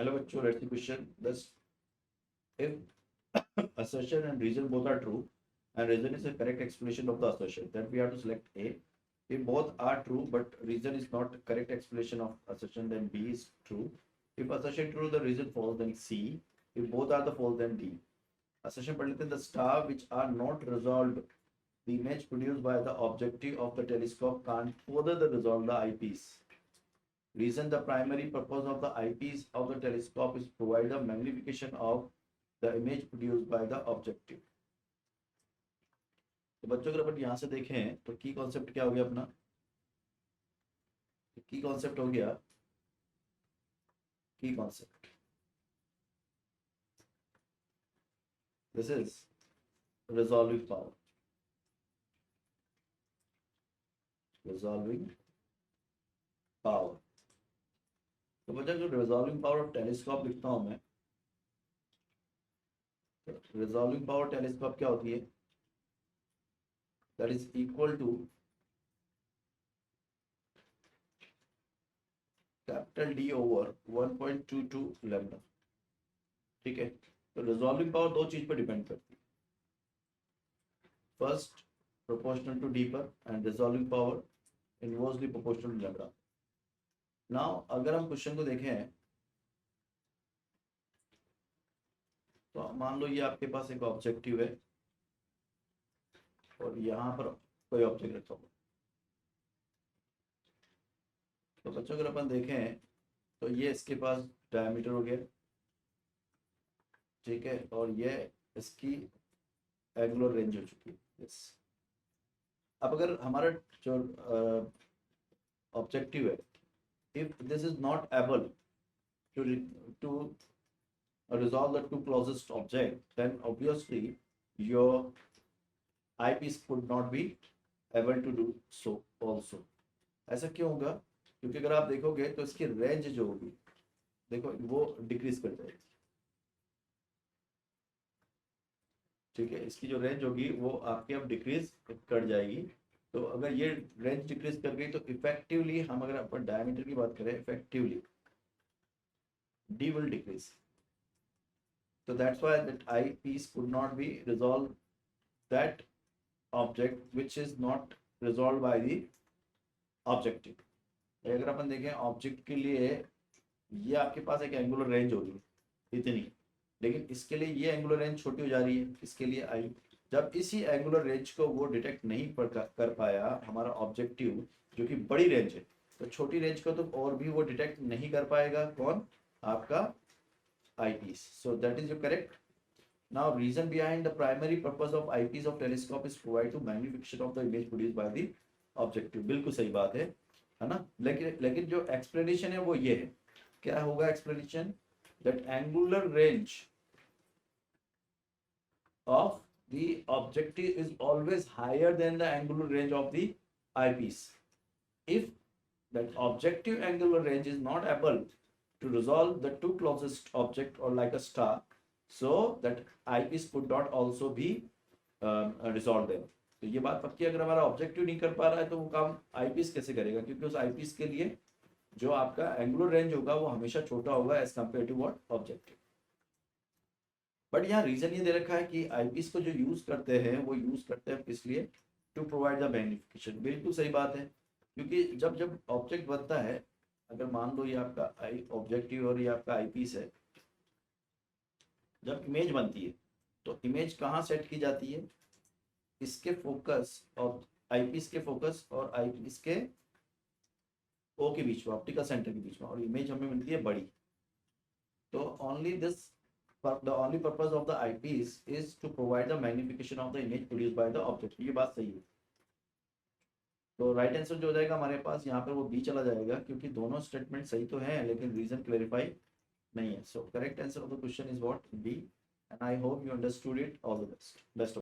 Hello bachcho, let's see question. Thus, if assertion and reason both are true, and reason is a correct explanation of the assertion, then we have to select A. If both are true but reason is not correct explanation of assertion, then B is true. If assertion true, the reason false, then C. If both are the false, then D. Assertion पढ़ लेते हैं. The star which are not resolved, the image produced by the objective of the telescope can't further the resolve the eyepiece. Reason, the primary purpose of the eyepiece of the telescope is provide a magnification of the image produced by the objective. तो बच्चों अगर अपन यहाँ से देखें तो की concept क्या हो गया अपना? की कॉन्सेप्ट हो गया, की concept this is resolving power. Resolving power. तो बच्चों जो रिजॉल्विंग पावर ऑफ टेलीस्कोप लिखता हूं मैं, रिजॉल्विंग पावर टेलीस्कोप क्या होती है? That is equal to capital D over 1.22 lambda. ठीक है. तो रिजॉल्विंग पावर दो चीज पर डिपेंड करती है. फर्स्ट प्रोपोर्शनल टू डी पर, and resolving power inversely proportional to lambda. Now अगर हम क्वेश्चन को देखें तो मान लो ये आपके पास एक ऑब्जेक्टिव है और यहाँ पर कोई ऑब्जेक्ट रखा हुआ. तो बच्चों अगर अपन देखें तो ये इसके पास डायमीटर हो गया, ठीक है, और ये इसकी एंगुलर रेंज हो चुकी है. यस. अब अगर हमारा जो ऑब्जेक्टिव है, if this is not able to resolve the two closest object, then obviously your eyepiece could not be able to do so also. ऐसा क्यों होगा? क्योंकि अगर आप देखोगे तो इसकी रेंज जो होगी, देखो वो डिक्रीज कर जाएगी. ठीक है. इसकी जो रेंज होगी वो आपके अब डिक्रीज कर जाएगी. तो अगर ये रेंज डिक्रीज कर गई तो इफेक्टिवली हम अगर अपन डायमीटर की बात करें, effectively D will decrease. So that's why that eyepiece could not be resolved that object which is not resolved by the objective. अगर अपन देखें ऑब्जेक्ट के लिए ये आपके पास एक एंगुलर रेंज होगी इतनी, लेकिन इसके लिए ये एंगुलर रेंज छोटी हो जा रही है. इसके लिए आई जब इसी एंगुलर रेंज को वो डिटेक्ट नहीं कर पाया हमारा ऑब्जेक्टिव जो कि बड़ी रेंज है, तो छोटी रेंज को तो और भी वो डिटेक्ट नहीं कर पाएगा. कौन? आपका eyepiece. So that is your correct. Now reason behind the primary purpose of eyepiece of telescope is provide to magnification of the image produced by the objective. बिल्कुल सही बात है ना. लेकिन जो explanation है वो ये है. क्या होगा explanation? That angular range of the objective is always higher than the angular range of the eyepiece. If that objective angular range is not able to resolve the two closest object or like a star, so that eyepiece could not also be resolved them. तो ये बात पक्की. अगर हमारा objective नहीं कर पा रहा है तो वो काम आईपीस कैसे करेगा? क्योंकि उस आईपीस के लिए जो आपका एंगुलर रेंज होगा वो हमेशा छोटा होगा as compared to what objective. But यहाँ रीजन ये दे रखा है कि आईपीस को जो यूज करते हैं वो यूज करते हैं किस लिए? To provide the magnification. बिल्कुल सही बात है. क्योंकि जब ऑब्जेक्ट बनता है, अगर मान लो ये आपका आई ऑब्जेक्टिव और ये आपका आईपीस है, जब इमेज बनती है तो इमेज कहाँ सेट की जाती है? इसके फोकस और आईपीस के फोकस और आईपीस के ओ के बीच में, ऑप्टिकल सेंटर के बीच में, और इमेज हमें मिलती है बड़ी. तो only this the only purpose of the eyepiece is to provide the magnification of the image produced by the object. ये बात सही है. तो राइट आंसर जो हो जाएगा हमारे पास यहाँ पर वो बी चला जाएगा, क्योंकि दोनों स्टेटमेंट सही तो हैं लेकिन रीजन क्लेरिफाई नहीं है. So correct answer of the question is what? B. And I hope you understood it. All the best.